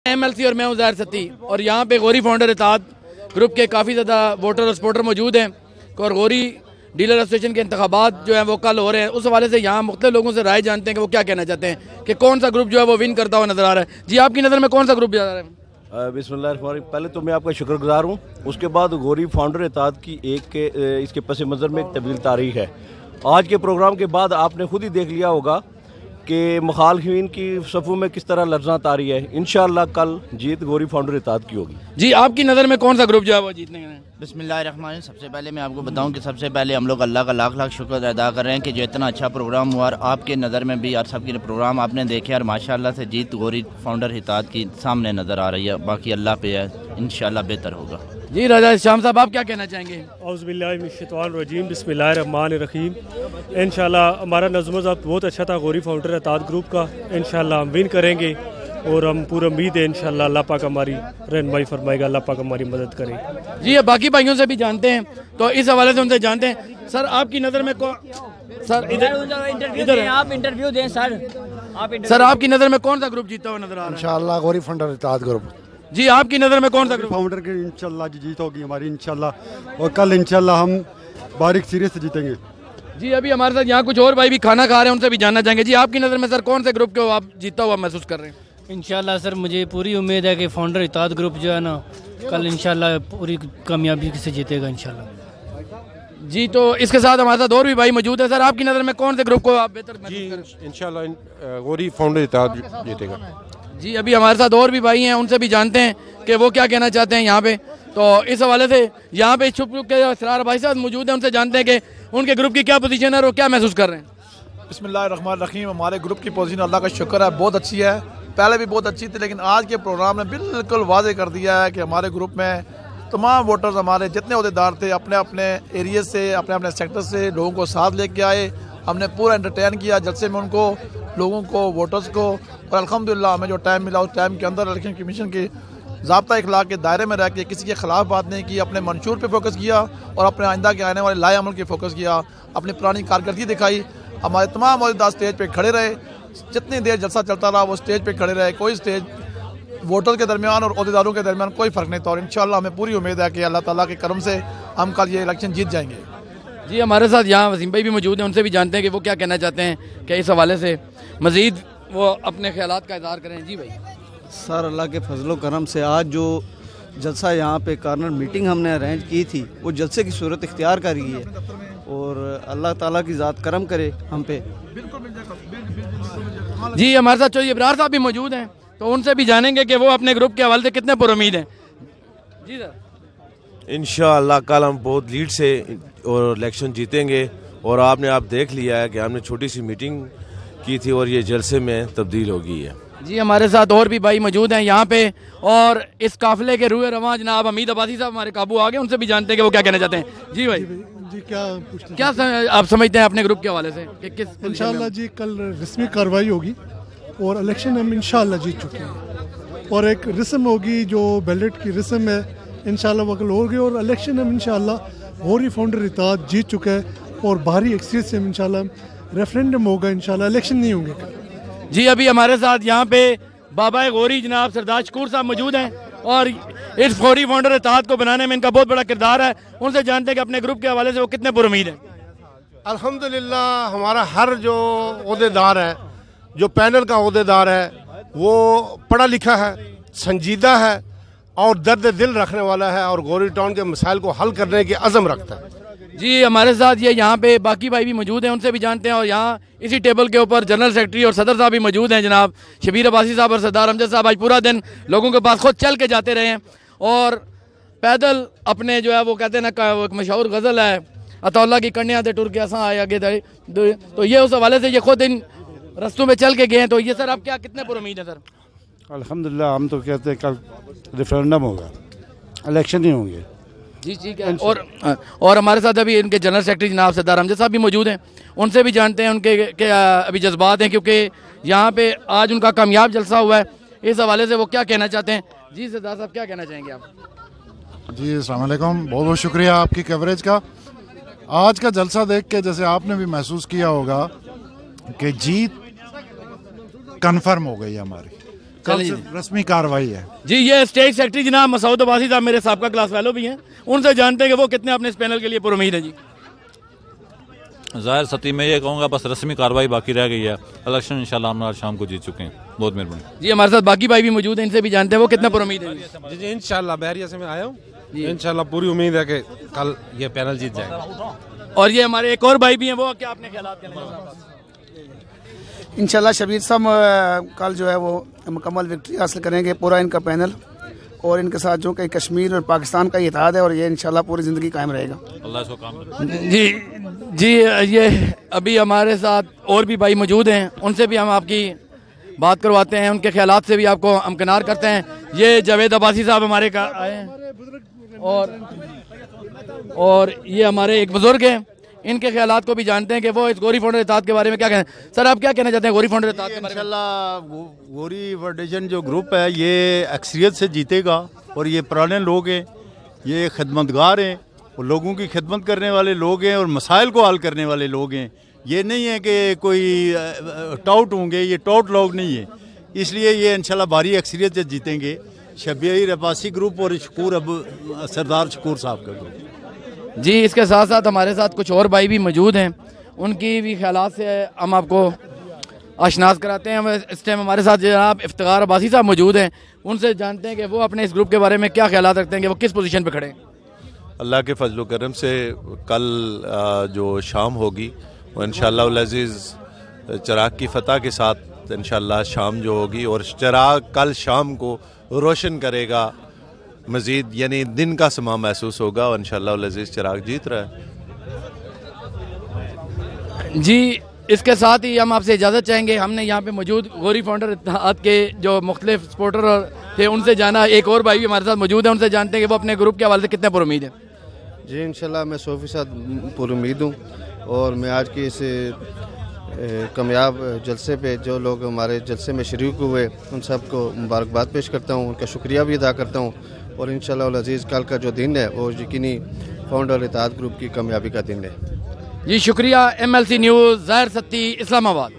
MLC और मैं हूं ज़ाहिर सती और यहाँ पे गौरी फाउंडर इत्तेहाद ग्रुप के काफ़ी ज़्यादा वोटर और सपोर्टर मौजूद हैं और गौरी डीलर एसोसिएशन के इंतखाबात जो हैं वो कल हो रहे हैं। उस हवाले से यहाँ मुख्तलिफ लोगों से राय जानते हैं कि वो क्या कहना चाहते हैं कि कौन सा ग्रुप जो है वो विन करता हुआ नजर आ रहा है। जी, आपकी नज़र में कौन सा ग्रुप जा रहा है? बिस्मिल्लाह, पहले तो मैं आपका शुक्रगुजार हूँ। उसके बाद गौरी फाउंडर इत्तेहाद की इसके पस मंज़र में एक तवील तारीख है। आज के प्रोग्राम के बाद आपने खुद ही देख लिया होगा कि मुखालिफिन की सफ़ों में किस तरह लर्ज़ा तारी है। इंशाअल्लाह कल जीत गौरी फाउंडर इत्तेहाद की होगी। जी, आपकी नज़र में कौन सा ग्रुप जो है वो जीतने का है? बिस्मिल्लाहिर्रहमानिर्रहीम। सबसे पहले मैं आपको बताऊं कि सबसे पहले हम लोग अल्लाह का लाख लाख शुक्र अदा कर रहे हैं कि जो इतना अच्छा प्रोग्राम हुआ और आपके नज़र में भी और सबके प्रोग्राम आपने देखे और माशाअल्लाह से जीत गौरी फाउंडर इत्तेहाद की सामने नज़र आ रही है। बाकी अल्लाह पे है, इंशाअल्लाह बेहतर होगा। जी राजा शाम साहब, आप क्या कहना चाहेंगे? औज़ुबिल्लाहिमिनश्शैतानिर्रजीम, बिस्मिल्लाहिर्रहमानिर्रहीम। इंशाअल्लाह हमारा नज़्म ज़ब्त बहुत अच्छा था गौरी फाउंडर इत्तेहाद ग्रुप का। इंशाअल्लाह हम विन करेंगे और हम पूरा उम्मीद है इंशाअल्लाह अल्लाह पाक हमारी रहनुमाई फरमाएगा, अल्लाह पाक हमारी मदद करे। जी, बाकी भाइयों से भी जानते हैं तो इस हवाले से उनसे जानते हैं। सर, आपकी नज़र में सर इधर आप इंटरव्यू दें सर। सर, आपकी नज़र में कौन सा ग्रुप जीता हुआ नजर आ रहा है? इंशाअल्लाह गौरी फाउंडर इत्तेहाद ग्रुप। जी, आपकी नज़र में कौन सा ग्रुप? फाउंडर की इंशाअल्लाह जीत होगी हमारी इंशाअल्लाह, और कल इंशाअल्लाह हम बारीक सीरीज से जीतेंगे। जी, अभी हमारे साथ यहाँ कुछ और भाई भी खाना खा रहे हैं, उनसे भी जानना चाहेंगे। जी, आपकी नज़र में सर कौन से ग्रुप को आप जीता हुआ महसूस कर रहे हैं? इंशाल्लाह सर मुझे पूरी उम्मीद है कि फाउंडर इत्तेहाद ग्रुप जो है ना कल इंशाल्लाह पूरी कामयाबी से जीतेगा इंशाल्लाह। जी, तो इसके साथ हमारे साथ और भी भाई मौजूद है। सर, आपकी नज़र में कौन से ग्रुप को आप बेहतर महसूस कर रहे हैं? इंशाल्लाह गौरी फाउंडर इत्तेहाद जीतेगा। जी, अभी हमारे साथ और भी भाई हैं, उनसे भी जानते हैं कि वो क्या कहना चाहते हैं यहाँ पे। तो इस हवाले से यहाँ पे छुप के असरार भाई साहब मौजूद हैं, उनसे जानते हैं कि उनके ग्रुप की क्या पोजीशन है और वो क्या महसूस कर रहे हैं। बिस्मिल्लाहिर्रहमानिर्रहीम। हमारे ग्रुप की पोजीशन अल्लाह का शुक्र है बहुत अच्छी है, पहले भी बहुत अच्छी थी, लेकिन आज के प्रोग्राम ने बिल्कुल वाजे कर दिया है कि हमारे ग्रुप में तमाम वोटर्स, हमारे जितने अहदेदार थे, अपने अपने एरिया से, अपने अपने सेक्टर से लोगों को साथ लेके आए। हमने पूरा एंटरटेन किया जलसे में उनको, लोगों को, वोटर्स को, और अल्हम्दुलिल्लाह हमें जो टाइम मिला उस टाइम के अंदर इलेक्शन कमीशन के ज़ाब्ता इखलाक के दायरे में रह के किसी के खिलाफ बात नहीं की, अपने मंशूर पे फोकस किया और अपने आइंदा के आने वाले लाए अमल के फोकस किया, अपनी पुरानी कारकर्दगी दिखाई। हमारे तमाम अहदेदार स्टेज पे खड़े रहे, जितनी देर जलसा चलता रहा वो स्टेज पे खड़े रहे। कोई स्टेज वोटर के दरमियान और अहदेदारों के दरमियान कोई फ़र्क नहीं था। और इंशाअल्लाह हमें पूरी उम्मीद है कि अल्लाह ताला के करम से हम कल ये इलेक्शन जीत जाएंगे। जी, हमारे साथ यहाँ वसीम भाई भी मौजूद हैं, उनसे भी जानते हैं कि वो क्या कहना चाहते हैं कि इस हवाले से मज़ीद वो अपने ख्यालात का इज़हार करें। जी भाई। सर, अल्लाह के फजलो करम से आज जो जलसा यहाँ पे कॉर्नर मीटिंग हमने अरेंज की थी वो जलसे की सूरत इख्तियार कर गई है और अल्लाह ताला की ज़ात करम करे हम पे। जी, हमारे साथ चौधरी इब्रार साहब भी मौजूद हैं, तो उनसे भी जानेंगे कि वो अपने ग्रुप के हवाले से कितने पुरुमीद हैं। जी सर। इंशाअल्लाह कल हम बहुत लीड से और इलेक्शन जीतेंगे। और आपने आप देख लिया है कि हमने छोटी सी मीटिंग की थी और ये जलसे में तब्दील हो गई है। जी, हमारे साथ और भी भाई मौजूद हैं यहाँ पे और इस काफिले के रूए रवां जनाब हमीद अब्बासी साहब हमारे काबू आ गए, उनसे भी जानते हैं कि वो क्या कहना चाहते हैं। जी भाई। जी, क्या आप समझते हैं अपने ग्रुप के हवाले से कि किस? इंशाअल्लाह जी कल रस्मी कार्रवाई होगी और इलेक्शन हम इंशाअल्लाह जीत चुके हैं और एक रस्म होगी जो बैलेट की रस्म है, इंशाअल्लाह वो कल होगी और इलेक्शन हम इंशाअल्लाह गौरी फाउंडर इत्तेहाद जीत चुका है और भारी एक्सीस से इंशाअल्लाह रेफरेंडम होगा, इंशाअल्लाह इलेक्शन नहीं होंगे कल। जी, अभी हमारे साथ यहाँ पे बाबा गौरी जनाब सरदार शकूर साहब मौजूद हैं और इस गौरी फाउंडर इत्तेहाद को बनाने में इनका बहुत बड़ा किरदार है। उनसे जानते हैं कि अपने ग्रुप के हवाले से वो कितने पुरुमीद हैं। अल्हम्दुलिल्लाह हमारा हर जो अहदेदार है, जो पैनल का अहदेदार है, वो पढ़ा लिखा है, संजीदा है और दर्द दिल रखने वाला है और गौरी टाउन के मसाइल को हल करने की अज़म रखता है। जी, हमारे साथ ये यहाँ पे बाकी भाई भी मौजूद हैं, उनसे भी जानते हैं। और यहाँ इसी टेबल के ऊपर जनरल सेक्रेटरी और सदर साहब भी मौजूद हैं, जनाब शबीर अब्बासी साहब और सरदार अमजद साहब। आज पूरा दिन लोगों के पास खुद चल के जाते रहे हैं और पैदल अपने जो है वो कहते हैं ना, एक मशहूर गज़ल है, अतौला की कन्या दे टुर के असा आए आगे थे, तो ये उस हवाले से ये खुद इन रस्तों में चल के गए हैं। तो ये सर आप क्या कितने पुरुमीद हैं? सर अल्हम्दुलिल्लाह हम तो कहते हैं कल रेफरेंडम होगा, इलेक्शन नहीं होंगे। जी, ठीक है। और हमारे साथ अभी इनके जनरल सेक्रेटरी जनाब सरदार अमजद साहब भी मौजूद हैं, उनसे भी जानते हैं उनके क्या अभी जज्बात हैं, क्योंकि यहाँ पे आज उनका कामयाब जलसा हुआ है। इस हवाले से वो क्या कहना चाहते हैं। जी सरदार साहब, क्या कहना चाहेंगे आप? जी, अस्सलाम वालेकुम, बहुत बहुत शुक्रिया आपकी कवरेज का। आज का जलसा देख के जैसे आपने भी महसूस किया होगा कि जीत कन्फर्म हो गई हमारी, कल से रस्मी कार्रवाई है। जी ये स्टेट सेक्रेटरी जनाब मसूद अब्बासी साहब मेरे साबका क्लास फेलो भी हैं, उनसे जानते हैं कि वो कितने अपने इस पैनल के लिए पुरुमीद है। जी ज़ाहिर सती मैं ये कहूँगा बस रस्मी कार्रवाई बाकी रह गई है, इलेक्शन इंशाल्लाह हम आज शाम को जीत चुके हैं। बहुत मेहरबानी। जी हमारे साथ बाकी भाई भी मौजूद हैं, इनसे भी जानते हैं वो कितना पुरुमीद है। जी जी इंशाल्लाह बहरिया से मैं आया हूँ, इंशाल्लाह पूरी उम्मीद है कि कल ये पैनल जीत जाएगा। और ये हमारे एक और भाई भी हैं, वो क्या अपने ख्यालात कहना चाहते हैं? इंशाल्लाह शबीर साहब कल जो है वो मुकम्मल विक्ट्री हासिल करेंगे, पूरा इनका पैनल और इनके साथ जो कि कश्मीर और पाकिस्तान का इत्तेहाद है और ये इंशाल्लाह पूरी ज़िंदगी कायम रहेगा। अल्लाह इसको काम करे। जी ये अभी हमारे साथ और भी भाई मौजूद हैं, उनसे भी हम आपकी बात करवाते हैं, उनके ख्यालात से भी आपको हमकिनार करते हैं। ये जावेद अब्बासी साहब हमारे का आए हैं और ये हमारे एक बुजुर्ग हैं, इनके ख्यालात को भी जानते हैं कि वो इस गौरी फाउंडर इत्तेहाद के बारे में क्या कहना है। सर आप क्या कहना चाहते हैं गौरी फाउंडर इत्तेहाद के बारे में? इंशाल्लाह गौरी फाउंडेशन जो ग्रुप है ये अक्सरियत से जीतेगा और ये पुराने लोग हैं, ये खिदमतगार हैं और लोगों की खिदमत करने वाले लोग हैं और मसाइल को हल करने वाले लोग हैं। ये नहीं है कि कोई टाउट होंगे, ये टाउट लोग नहीं है, इसलिए ये इंशाल्लाह भारी अक्सरियत से जीतेंगे। शबीर अब्बासी ग्रुप और सरदार शकूर साहब का ग्रुप। जी इसके साथ साथ हमारे साथ कुछ और भाई भी मौजूद हैं, उनकी भी ख्यालात से हम आपको आशनास कराते हैं। इस टाइम हमारे साथ जनाब इफ्तिखार अब्बासी साहब मौजूद हैं, उनसे जानते हैं कि वो अपने इस ग्रुप के बारे में क्या ख्यालात रखते हैं कि वो किस पोजीशन पे खड़े हैं। अल्लाह के फजल करम से कल जो शाम होगी वो इंशाअल्लाह अज़ीज़ चिराग की फ़तह के साथ इंशाअल्लाह शाम जो होगी और चिराग कल शाम को रोशन करेगा मज़ीद, यानी दिन का समा महसूस होगा और इंशाअल्लाह अज़ीज़ चिराग जीत रहा है। जी इसके साथ ही हम आपसे इजाज़त चाहेंगे। हमने यहाँ पे मौजूद गौरी फाउंडर इत्तेहाद के जो मुख्तलिफ सपोर्टर थे उनसे जाना, एक और भाई भी हमारे साथ मौजूद है, उनसे जानते हैं कि वो अपने ग्रुप के हवाले से कितने पुरुमीद हैं। जी इंशाल्लाह मैं 100% पुरुमीद हूँ और मैं आज की इस कामयाब जलसे पे जो लोग हमारे जलसे में शरीक हुए उन सबको मुबारकबाद पेश करता हूँ, उनका शुक्रिया भी अदा करता हूँ और इंशाअल्लाह अज़ीज़ कल का जो दिन है वो यकीनी फाउंडर इत्तेहाद ग्रुप की कामयाबी का दिन है। जी शुक्रिया। MLC न्यूज़ ज़ाहिर सत्ती इस्लामाबाद।